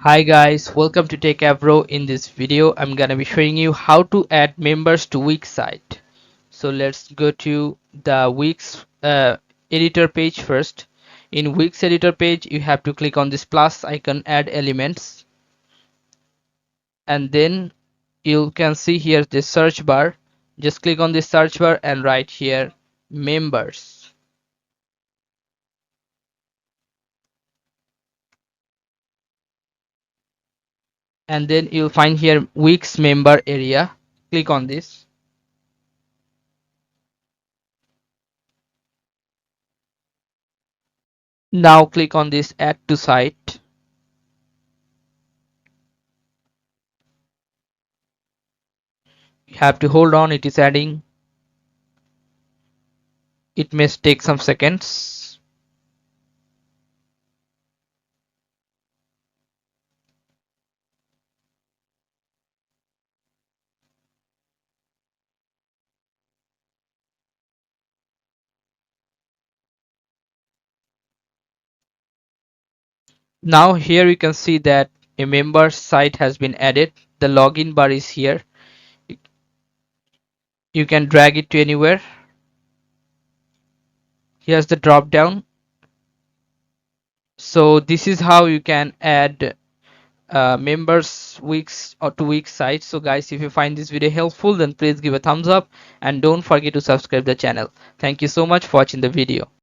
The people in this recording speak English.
Hi guys, welcome to Techavro. In this video, I'm gonna be showing you how to add members to Wix site. So let's go to the Wix editor page first. In Wix editor page, you have to click on this plus icon, add elements, and then you can see here the search bar. Just click on this search bar and write here members. And then you'll find here Wix member area. Click on this. Now click on this add to site. You have to hold on, it is adding. It may take some seconds. Now here you can see that a member site has been added. The login bar is here. You can drag it to anywhere. Here's the drop down. So this is how you can add members Wix or to Wix site. So guys, if you find this video helpful, then please give a thumbs up and don't forget to subscribe the channel. Thank you so much for watching the video.